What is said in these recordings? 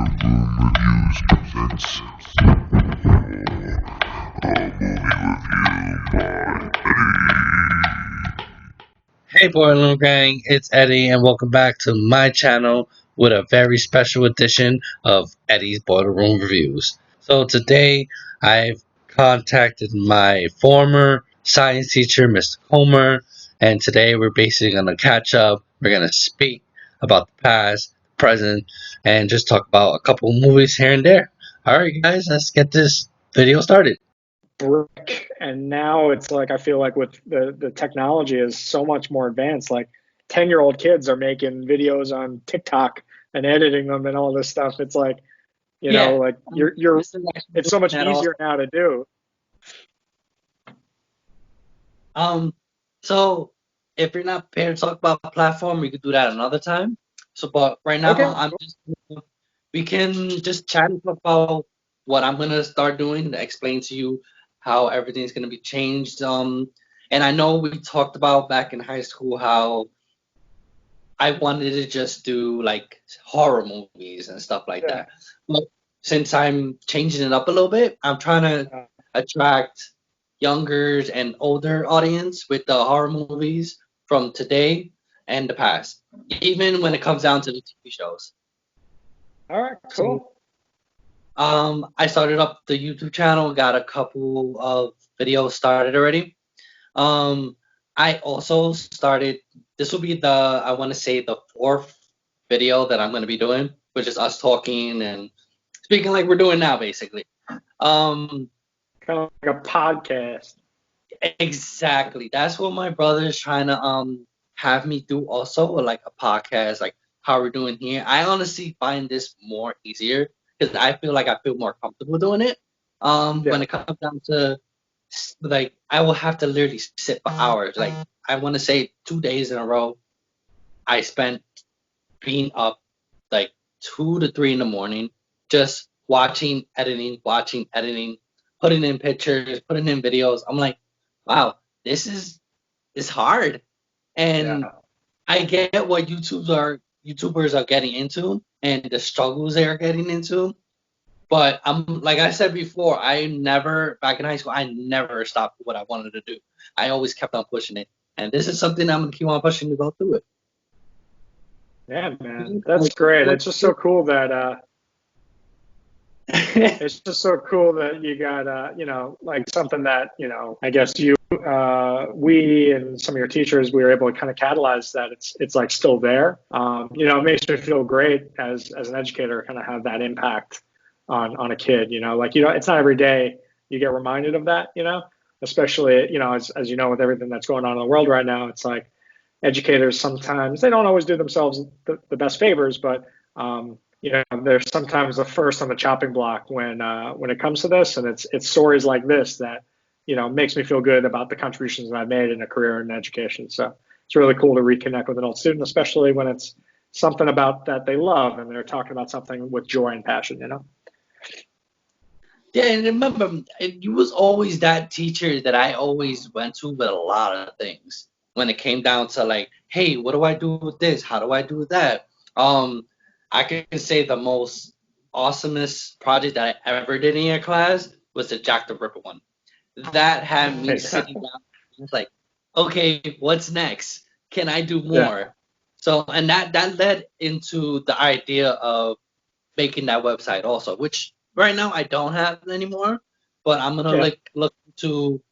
Reviews presents Hey Boiler Gang, it's Eddie, and welcome back to my channel with a very special edition of Eddie's Boiler Room Reviews. So today I've contacted my former science teacher, Mr. Comer, and today we're basically going to catch up. We're going to speak about the past, present, and just talk about a couple movies here and there. Alright guys, let's get this video started. Brick, and now it's like I feel like with the technology is so much more advanced. Like 10-year-old kids are making videos on TikTok and editing them and all this stuff. It's like, Yeah, like you're this is actually it's so doing much that easier also. now to do. Um, so if you're not prepared to talk about platform, we could do that another time. So, but right now, Okay, cool. we can just chat and talk about what I'm gonna start doing to explain to you how everything's gonna be changed. And I know we talked about back in high school how I wanted to just do like horror movies and stuff like Yeah. that. But since I'm changing it up a little bit, I'm trying to attract younger and older audience with the horror movies from today and the past, even when it comes down to the TV shows. All right, So, cool. I started up the YouTube channel, got a couple of videos started already. Um, I also started. This will be I want to say the fourth video that I'm going to be doing, which is us talking and speaking like we're doing now, basically. Um, Kind of like a podcast. exactly. That's what my brother is trying to have me do also, like a podcast, like how we're doing here. I honestly find this more easier because I feel like I feel more comfortable doing it. When Yeah. it comes down to like I will have to literally sit for hours. Like I want to say 2 days in a row, I spent being up like 2 to 3 in the morning, just watching, editing, putting in pictures, putting in videos. I'm like, wow, this is hard. And Yeah. I get what YouTubers are getting into and the struggles they are getting into. But I'm like I said before, I never back in high school, I never stopped what I wanted to do. I always kept on pushing it. And this is something I'm gonna keep on pushing to go through Yeah, man. it. That's Like, great. It's just so cool that it's just so cool that you got like something that, I guess we and some of your teachers, we were able to kind of catalyze that. It's like still there. It makes me feel great as an educator, kind of have that impact on a kid. Like it's not every day you get reminded of that. Especially as you know, with everything that's going on in the world right now, it's like educators sometimes they don't always do themselves the best favors, but they're sometimes the first on the chopping block when it comes to this, and it's stories like this that makes me feel good about the contributions that I've made in a career in education. So it's really cool to reconnect with an old student, especially when it's something about that they love and they're talking about something with joy and passion. Yeah, and remember, you was always that teacher that I always went to with a lot of things when it came down to like, hey, what do I do with this? How do I do that? Um, I can say the most awesomest project that I ever did in your class was the Jack the Ripper one. That had me sitting down. I was like, okay, what's next? Can I do Yeah, more? So, and that led into the idea of making that website also, which right now I don't have anymore. But I'm gonna yeah, look to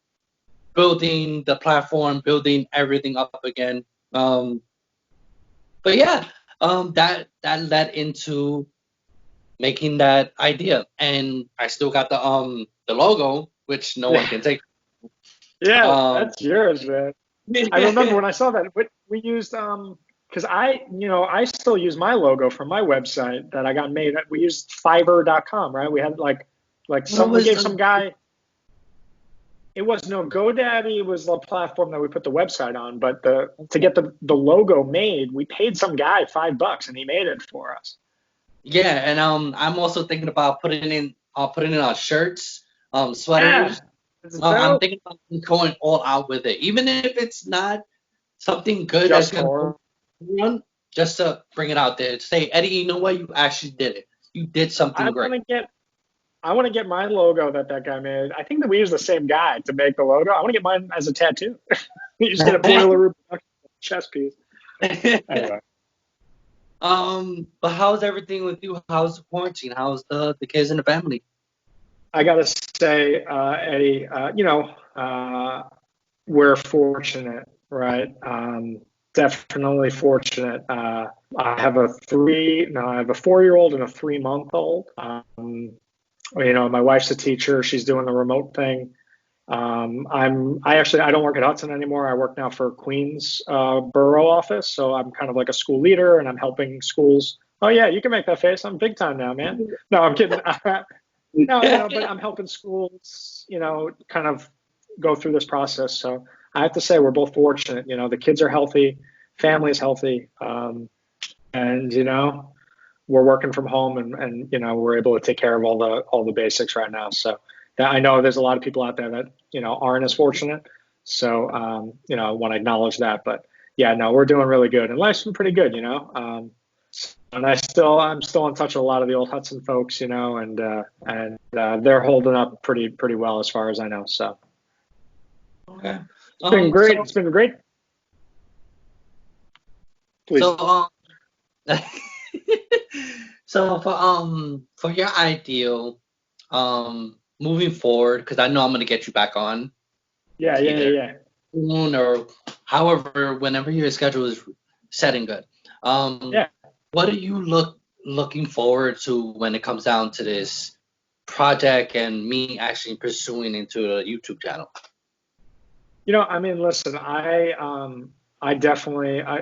building the platform, building everything up again. Um, but yeah, that led into making that idea, and I still got the logo, which no one yeah, can take. yeah. Um, That's yours, man. I remember when I saw that we used because I still use my logo from my website that I got made. We used Fiverr.com, right? We had like what some we was gave some guy. It was no GoDaddy was the platform that we put the website on, but the to get the logo made, we paid some guy $5 and he made it for us. yeah, and I'm also thinking about putting it on shirts, Yeah, sweaters. it's I'm dope. thinking about going all out with it, even if it's not something good that's Just gonna horror. run, just to bring it out there. Say, Eddie, you know what? You actually did it. you did I something want great. to get I want to get my logo that guy made. I think that we use the same guy to make the logo. I want to get mine as a tattoo. You just get a Boiler Room chess piece. Anyway, But how's everything with you? How's the quarantine? How's the kids and the family? I gotta say, Eddie, we're fortunate, right? Definitely fortunate. I have a 4-year-old and a 3-month-old. My wife's a teacher. She's doing the remote thing. I don't work at Hudson anymore. I work now for Queens Borough office, so I'm kind of like a school leader, and I'm helping schools. Oh yeah, you can make that face. I'm big time now, man. No, I'm kidding. No, but I'm helping schools, kind of go through this process. So I have to say we're both fortunate. The kids are healthy, family is healthy, and we're working from home, and we're able to take care of all the basics right now. So I know there's a lot of people out there that aren't as fortunate. So I want to acknowledge that. But yeah, no, we're doing really good, and life's been pretty good. And I'm still in touch with a lot of the old Hudson folks, and they're holding up pretty well as far as I know. So Okay. it's been great. So It's been great. Please. so so for your ideal moving forward, because I know I'm gonna get you back on either Yeah. soon or however, whenever your schedule is set and good. Um, Yeah. what are you looking forward to when it comes down to this project and me actually pursuing into a YouTube channel? Listen, I definitely, I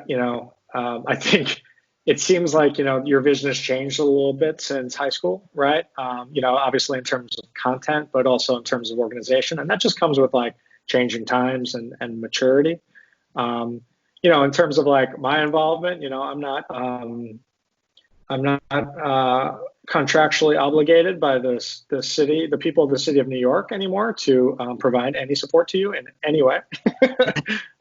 think it seems like, your vision has changed a little bit since high school, right? Obviously in terms of content, but also in terms of organization. And that just comes with like changing times and maturity. In terms of like my involvement, I'm not contractually obligated by the people of the city of New York anymore to provide any support to you in any way.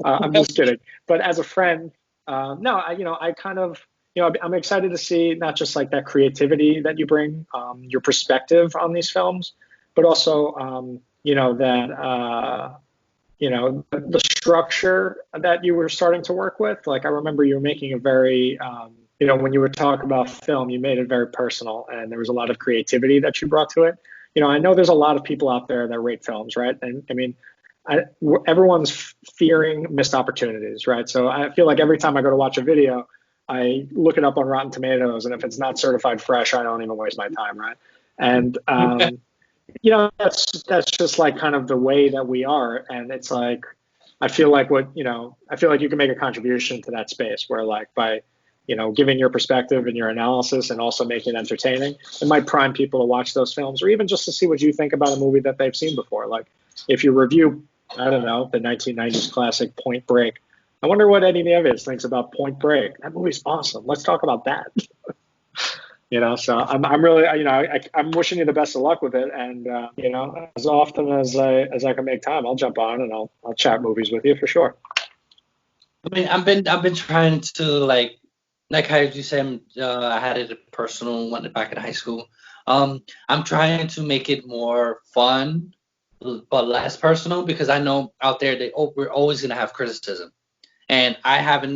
I'm just kidding. But as a friend, no, I kind of, I'm excited to see not just like that creativity that you bring, your perspective on these films, but also, the structure that you were starting to work with. Like I remember you were making a very, when you would talk about film, you made it very personal, and there was a lot of creativity that you brought to it. I know there's a lot of people out there that rate films, right? And I mean, everyone's fearing missed opportunities, right? So I feel like every time I go to watch a video, I look it up on Rotten Tomatoes, and if it's not certified fresh, I don't even waste my time, right? And that's just like kind of the way that we are, and it's like I feel like you can make a contribution to that space where like by giving your perspective and your analysis and also making it entertaining, it might prime people to watch those films or even just to see what you think about a movie that they've seen before. Like if you review, I don't know, the 1990s classic Point Break, I wonder what Eddie Nieves thinks about Point Break. That movie's awesome. Let's talk about that. So I'm really, I'm wishing you the best of luck with it. And, as often as I can make time, I'll jump on and I'll chat movies with you for sure. I mean, I've been trying to like how you said, I had it personal when back in high school. I'm trying to make it more fun, but less personal because I know out there we're always gonna have criticism, and I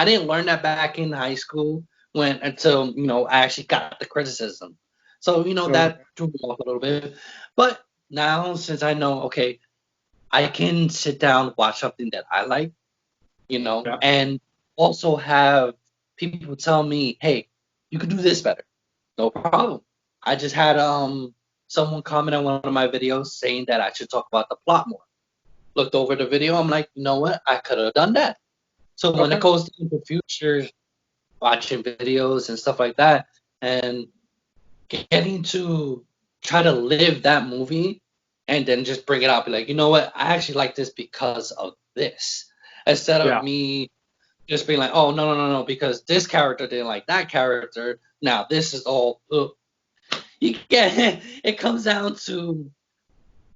didn't learn that back in high school until I actually got the criticism. So Okay. that threw me off a little bit, but now since I know, okay, I can sit down watch something that I like, Yeah. and also have people tell me, hey, you could do this better. No problem. I just had someone comment on one of my videos saying that I should talk about the plot more. Looked over the video, I'm like, you know what? I could have done that. So when it Okay. goes to the future, watching videos and stuff like that, and getting to try to live that movie and then just bring it up, be like, you know what? I actually like this because of this. Instead of Yeah. me just being like, oh, no, because this character didn't like that character. Now this is all. You get it comes down to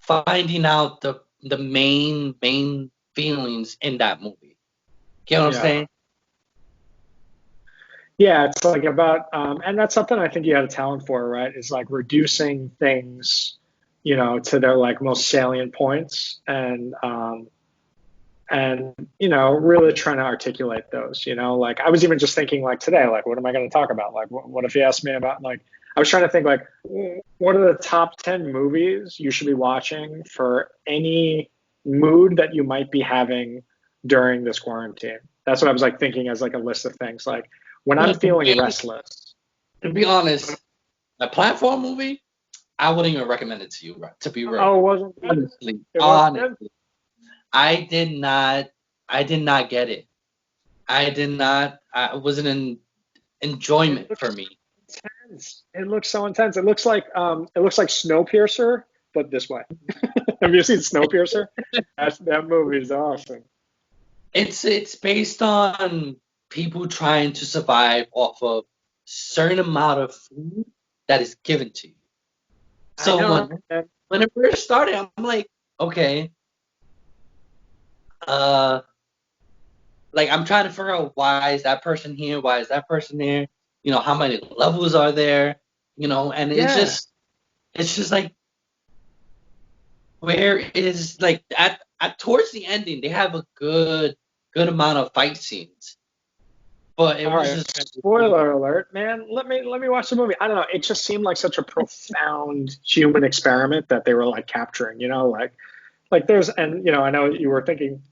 finding out the main feelings in that movie. You know what I'm Yeah. saying? Yeah, it's like about, and that's something I think you have a talent for, right? Is like reducing things, to their like most salient points, and really trying to articulate those. Like I was even just thinking like today, like what am I going to talk about? Like what if you asked me about like I was trying to think like what are the top 10 movies you should be watching for any mood that you might be having during this quarantine. That's what I was like thinking as like a list of things. Like when I'm Well, feeling restless. to be honest, a platform movie, I wouldn't even recommend it to you, right? To be real. Oh, it wasn't good. Honestly, It wasn't good. honestly. I did not I did not get it. It wasn't an It enjoyment for looks me. intense. It looks so intense. It looks like Snowpiercer, but this way. Have you seen Snowpiercer? That movie is awesome. It's based on people trying to survive off of certain amount of food that is given to you. I So know. when it first started, I'm like, okay, uh, like I'm trying to figure out why is that person here, why is that person there, how many levels are there, and Yeah. it's just like where is like at towards the ending they have a good amount of fight scenes, but it All was right. just Spoiler alert, man. Let me watch the movie. I don't know. It just seemed like such a profound human experiment that they were like capturing. Like there's and I know you were thinking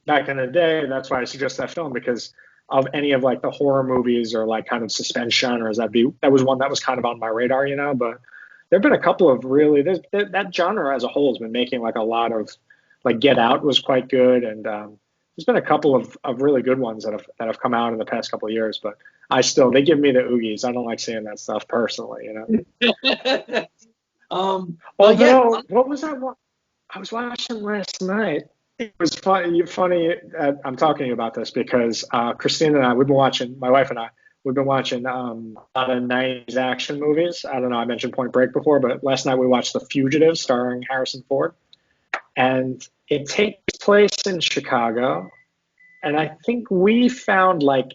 back in the day. That's why I suggest that film because of any of like the horror movies or like kind of suspense genres. That was one that was kind of on my radar. But there've been a couple of really that genre as a whole has been making like a lot of like Get Out was quite good, and there's been a couple of really good ones that have come out in the past couple of years. But they give me the oogies. I don't like seeing that stuff personally. but yeah. Although, what was that one I was watching last night? It was funny. Funny. I'm talking about this because Christine and I, we've been watching. My wife and I, we've been watching a lot of '90s action movies. I don't know. I mentioned Point Break before, but last night we watched The Fugitive, starring Harrison Ford, and it takes place in Chicago. And I think we found like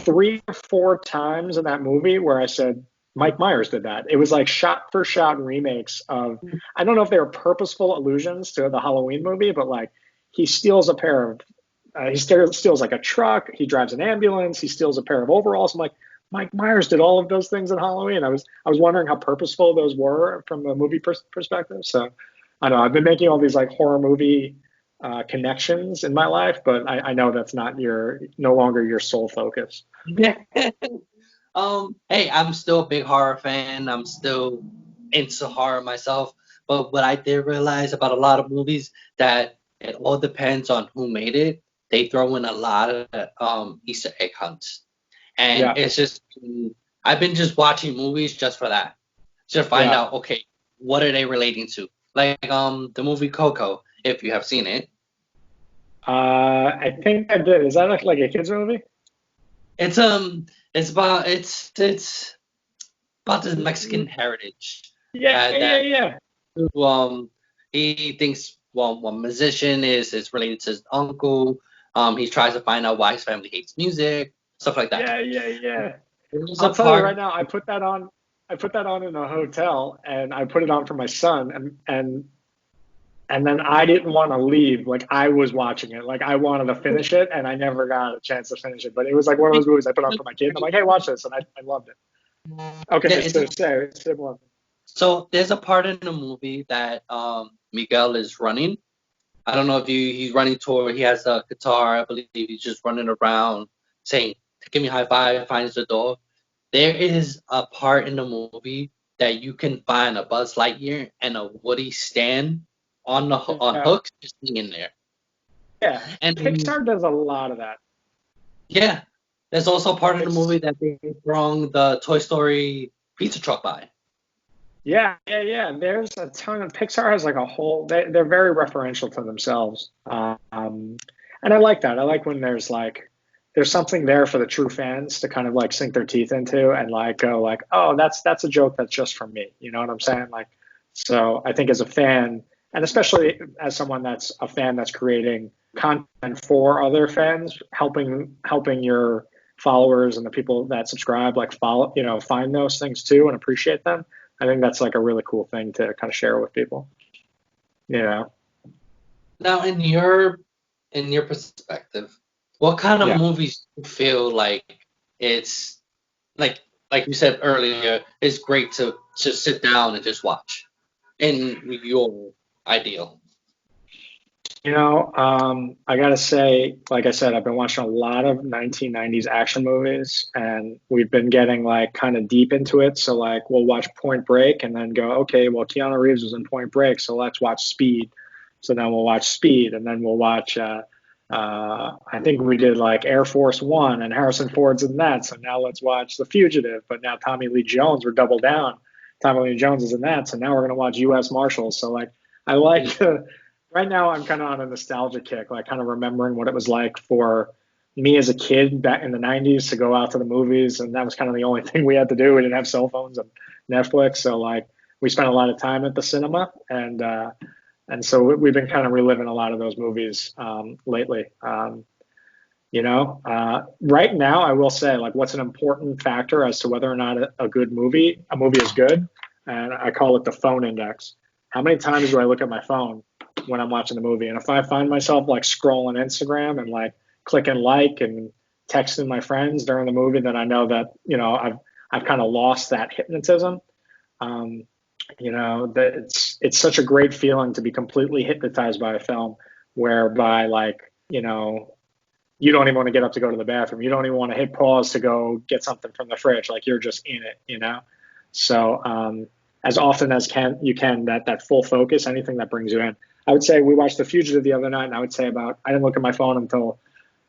3 or 4 times in that movie where I said, Mike Myers did that. It was like shot for shot remakes of, I don't know if they were purposeful allusions to the Halloween movie, but like he steals a pair of, he steals like a truck, he drives an ambulance, he steals a pair of overalls. I'm like, Mike Myers did all of those things in Halloween. I was wondering how purposeful those were from a movie perspective. So I don't know. I've been making all these like horror movie connections in my life, but I know that's not no longer your sole focus. Hey, I'm still a big horror fan. I'm still into horror myself. But what I did realize about a lot of movies that it all depends on who made it. They throw in a lot of Easter egg hunts, and Yeah, it's just I've been just watching movies just for that, just find yeah. out okay what are they relating to, like the movie Coco, if you have seen it. I think I did. Is that like a kids movie? It's it's about the Mexican heritage Yeah, yeah, that yeah. he thinks one musician is related to his uncle. He tries to find out why his family hates music, stuff like that. Yeah, yeah, yeah. There's a I'll tell you part. right now, I put that on. I put that on in a hotel, and I put it on for my son, and then I didn't want to leave. Like I was watching it, like I wanted to finish it, and I never got a chance to finish it. But it was like one of those movies I put on for my kid, and I'm like, hey, watch this, and I loved it. Yeah, Okay, it's so say similar. so there's a part in the movie that Miguel is running. I don't know if he's running toward. He has a guitar. I believe he's just running around saying, "Give me a high five." Finds the door. There is a part in the movie that you can find a Buzz Lightyear and a Woody stand on Yeah, hooks just hanging there. yeah. And Pixar does a lot of that. yeah, there's also a part of the movie It's that they brung the Toy Story pizza truck by. Yeah, yeah, yeah. There's a ton of Pixar has like a whole. They're very referential to themselves, and I like that. I like when there's something there for the true fans to kind of like sink their teeth into and like go like, oh, that's a joke that's just for me. You know what I'm saying? Like, so I think as a fan, and especially as someone that's a fan that's creating content for other fans, helping your followers and the people that subscribe like follow, find those things too and appreciate them. I think that's like a really cool thing to kind of share with people. You know? Now, in your perspective, what kind of Yeah. movies do you feel like it's like like you said earlier, it's great to just sit down and just watch in your ideal? I gotta say, like I said, I've been watching a lot of 1990s action movies, and we've been getting like kind of deep into it. So like, we'll watch Point Break, and then go, okay, well, Keanu Reeves was in Point Break, so let's watch Speed. So then we'll watch Speed, and then we'll watch. I think we did like Air Force One, and Harrison Ford's in that. So now let's watch The Fugitive. But now Tommy Lee Jones, we're double down. Tommy Lee Jones is in that, so now we're gonna watch U.S. Marshals. So like, I like right now I'm kind of on a nostalgia kick, like kind of remembering what it was like for me as a kid back in the 90s to go out to the movies. And that was kind of the only thing we had to do. We didn't have cell phones and Netflix. So like we spent a lot of time at the cinema and so we've been kind of reliving a lot of those movies lately. Right now I will say like what's an important factor as to whether or not a movie is good. And I call it the phone index. How many times do I look at my phone when I'm watching the movie? And if I find myself like scrolling Instagram and like clicking like and texting my friends during the movie, then I know that, I've kind of lost that hypnotism. Um, that it's such a great feeling to be completely hypnotized by a film whereby like, you don't even want to get up to go to the bathroom. You don't even want to hit pause to go get something from the fridge. Like you're just in it. So as often as you can that full focus, anything that brings you in. I would say we watched The Fugitive the other night, and I would say I didn't look at my phone until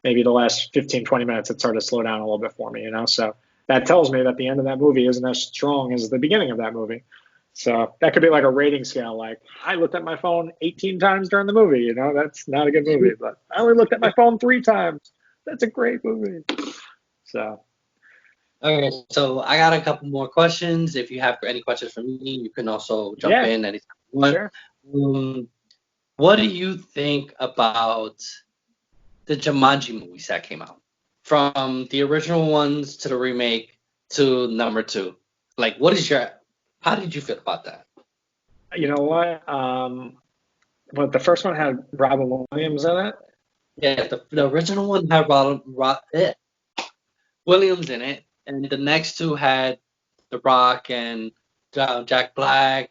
maybe the last 15, 20 minutes. It started to slow down a little bit for me. So that tells me that the end of that movie isn't as strong as the beginning of that movie. So that could be like a rating scale. Like I looked at my phone 18 times during the movie. That's not a good movie. But I only looked at my phone 3 times. That's a great movie. So Okay, so I got a couple more questions. If you have any questions for me, you can also jump yeah, in anytime you want. sure. What do you think about the Jumanji movies that came out? From the original ones to the remake to number two. Like, how did you feel about that? You know what? But the first one had Robin Williams in it. Yeah, the original one had Williams in it, and the next two had The Rock and Jack Black.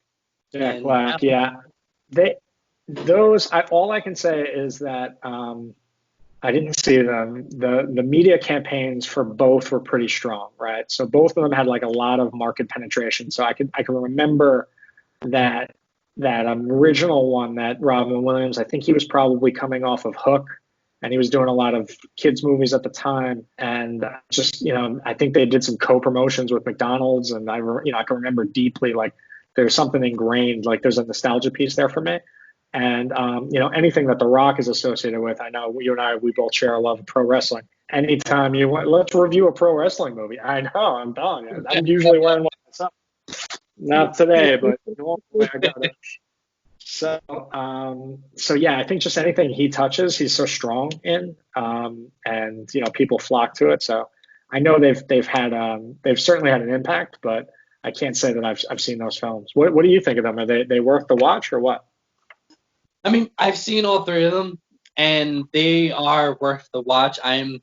Jack And Black, yeah. They those all I can say is that I didn't see them. The media campaigns for both were pretty strong, right? So both of them had like a lot of market penetration. So I can remember that original one that Robin Williams. I think he was probably coming off of Hook, and he was doing a lot of kids movies at the time. And just I think they did some co-promotions with McDonald's, and I can remember deeply like there's something ingrained, like there's a nostalgia piece there for me. And anything that The Rock is associated with, I know you and I, we both share a love of pro wrestling. Anytime you want, let's review a pro wrestling movie. I know, I'm telling you, I'm usually wearing one myself. Not today, but normally I got it. So yeah, I think just anything he touches, he's so strong in, and people flock to it. So I know they've certainly had an impact, but I can't say that I've seen those films. What do you think of them? Are they worth the watch or what? I mean, I've seen all three of them, and they are worth the watch. I'm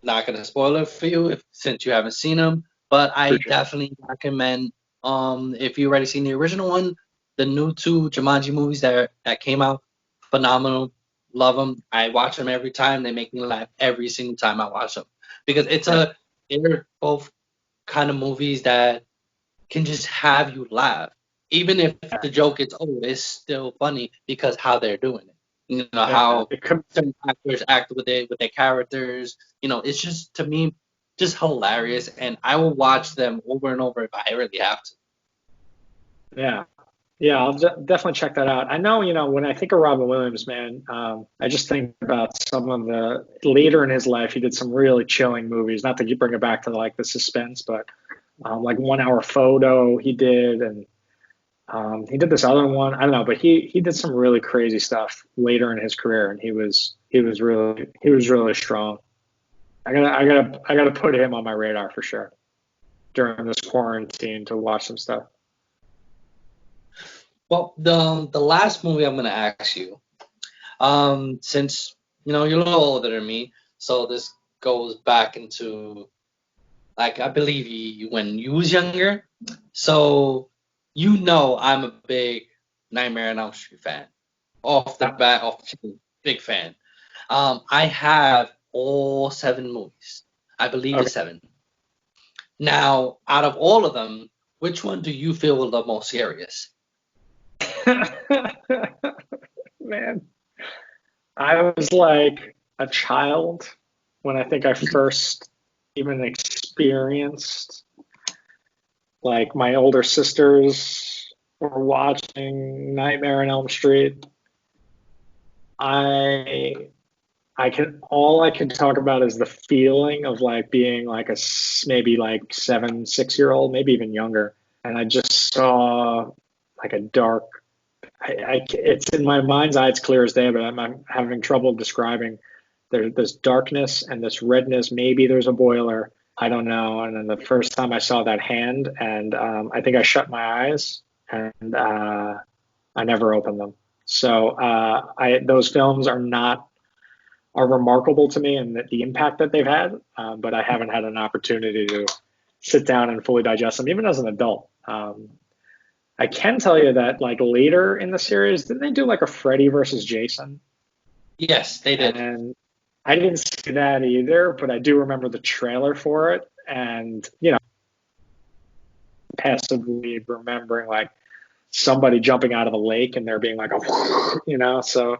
not gonna spoil it for you since you haven't seen them, but I For sure. definitely recommend. If you already seen the original one, the new two Jumanji movies that came out, phenomenal. Love them. I watch them every time. They make me laugh every single time I watch them because Yeah. they're both kind of movies that can just have you laugh, even if the joke is it's still funny because how they're doing it. Yeah. How certain actors act with their characters. It's just to me just hilarious, and I will watch them over and over if I really have to. Yeah. Yeah, I'll definitely check that out. I know, when I think of Robin Williams, man, I just think about some of the later in his life, he did some really chilling movies. Not to bring it back to like the suspense, but like 1 Hour Photo he did, and he did this other one. I don't know, but he did some really crazy stuff later in his career, and he was really strong. I gotta put him on my radar for sure during this quarantine to watch some stuff. Well, the last movie I'm gonna ask you, since you're a little older than me, so this goes back into like I believe when you was younger, so I'm a big Nightmare on Elm Street fan. Off the bat, off the chain, big fan. I have all seven movies. I believe Okay. it's seven. Now, out of all of them, which one do you feel the most scariest? Man, I was like a child when I think I first even experienced like my older sisters were watching Nightmare on Elm Street. I I can talk about is the feeling of like being like maybe like 7, 6 year old, maybe even younger, and I just saw like a dark. It's in my mind's eye, it's clear as day, but I'm having trouble describing. There's this darkness and this redness. Maybe there's a boiler. I don't know. And then the first time I saw that hand, and I think I shut my eyes and I never opened them. So those films are remarkable to me and the impact that they've had, but I haven't had an opportunity to sit down and fully digest them, even as an adult. I can tell you that like later in the series, didn't they do like a Freddy versus Jason? Yes, they did. And I didn't see that either, but I do remember the trailer for it, and passively remembering like somebody jumping out of a lake and there being like a, so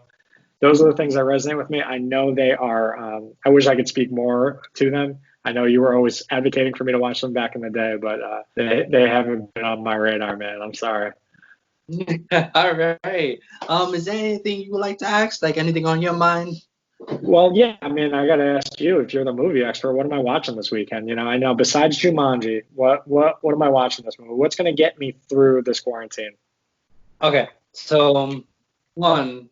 those are the things that resonate with me. I know they are. I wish I could speak more to them. I know you were always advocating for me to watch them back in the day, but they haven't been on my radar, man. I'm sorry. All right. Is there anything you would like to ask? Like anything on your mind? Well, yeah. I mean, I got to ask you if you're the movie expert. What am I watching this weekend? I know besides Jumanji, what am I watching this movie? What's going to get me through this quarantine? Okay. So, one,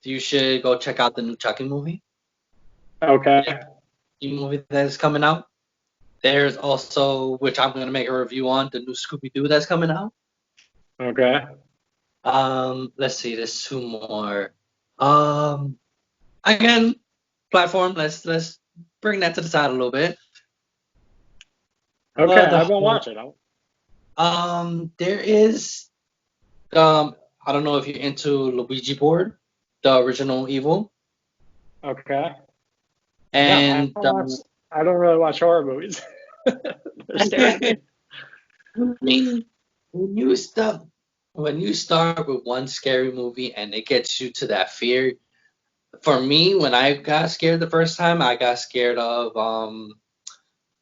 you should go check out the new Chucky movie. Okay. New movie that is coming out. There's also, which I'm gonna make a review on, the new Scooby Doo that's coming out. Okay. Let's see, there's two more. Um, Again, platform. Let's bring that to the side a little bit. Okay. I won't watch it. There is I don't know if you're into Luigi Board, the original Evil, Okay. No, and I don't really watch horror movies. They're scary. I mean, when you start with one scary movie and it gets you to that fear. For me, when I got scared the first time, I got scared of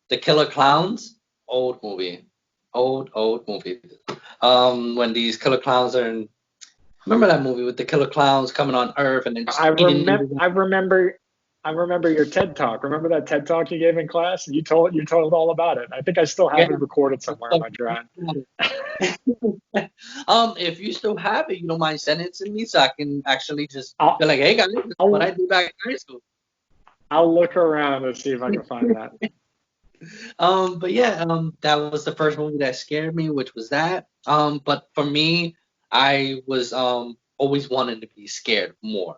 the Killer Clowns, old movie, old movie. When these killer clowns are in, remember that movie with the killer clowns coming on Earth and then just I eating remember. everyone? I remember your TED talk. Remember that TED talk you gave in class? You told all about it. I think I still Yeah. have it recorded somewhere in my drive. If you still have it, you don't mind sending it to me so I can actually just be I'll like, hey guys, this is what I I'll do back in high school. I'll look around and see if I can find that. But yeah, that was the first movie that scared me, which was that. But for me, I was always wanting to be scared more.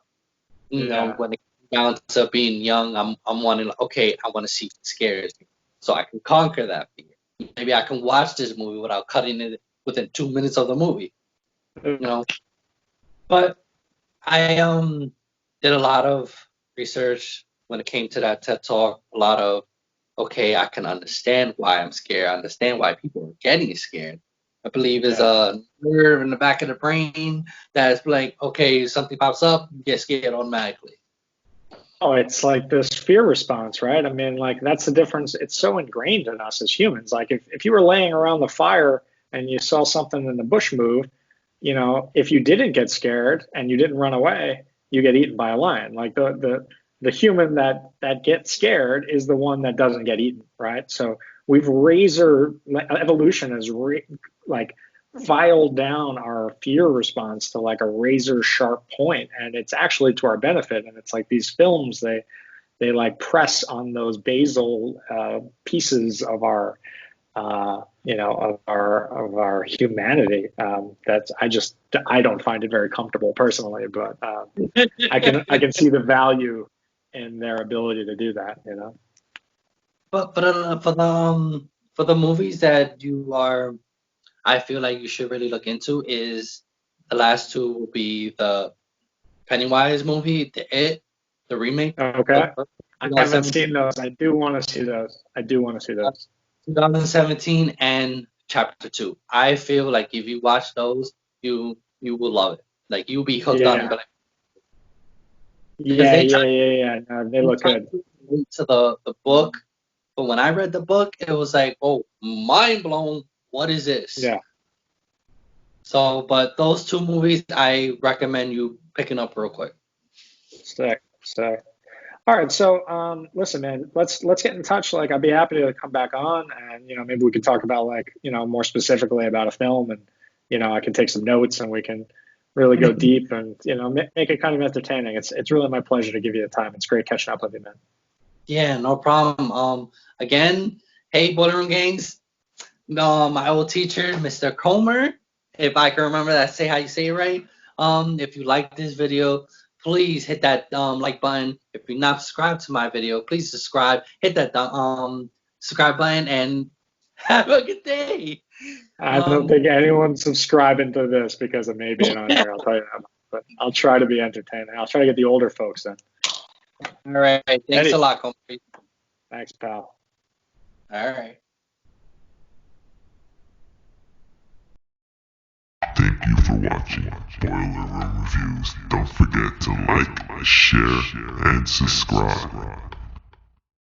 Yeah. When it comes down to being young, I'm wanting like, okay, I want to see what scares me, so I can conquer that fear. Maybe I can watch this movie without cutting it within 2 minutes of the movie. You know, but I did a lot of research when it came to that TED talk. A lot of okay, I can understand why I'm scared. I understand why people are getting scared. I believe is Yeah. a nerve in the back of the brain that's like, okay, something pops up, you get scared automatically. Oh, it's like this fear response, right? I mean, like that's the difference. It's so ingrained in us as humans. Like if you were laying around the fire and you saw something in the bush move, if you didn't get scared and you didn't run away, you get eaten by a lion. Like the human that gets scared is the one that doesn't get eaten, right? So we've evolution has like filed down our fear response to like a razor sharp point, and it's actually to our benefit. And it's like these films, they like press on those basal pieces of our of our humanity. That's I don't find it very comfortable personally, but I can see the value in their ability to do that. You know. But for the movies that you are, I feel like you should really look into is the last two will be the Pennywise movie, the remake, the Okay. I haven't 2017, seen those. I do want to see those. I do want to see those. 2017 and Chapter Two. I feel like if you watch those, you will love it. Like you'll be hooked on it, Yeah. but because Yeah. Yeah. Yeah. Yeah. No, they they look try good. to relate to the book, but when I read the book, it was like, oh, mind blown. What is this? Yeah. So, but those two movies, I recommend you picking up real quick. Sick. Sick. All right, so listen, man, let's get in touch. Like, I'd be happy to come back on, and maybe we could talk about like more specifically about a film, and I can take some notes, and we can really go deep, and make it kind of entertaining. It's really my pleasure to give you the time. It's great catching up with you, man. Yeah, no problem. Again, hey, Boiler Room Gangs. My old teacher, Mr. Comer, if I can remember that, say how you say it right. If you like this video, please hit that like button. If you're not subscribed to my video, please subscribe. Hit that subscribe button and have a good day. I don't Um, think anyone's subscribing to this because of me being on here. I'll tell you that much. But I'll try to be entertaining. I'll try to get the older folks in. all right, thanks a Eddie, lot, Comer. thanks, pal. All right. Thank you for watching Boiler Room Reviews. Don't forget to like, share, and subscribe.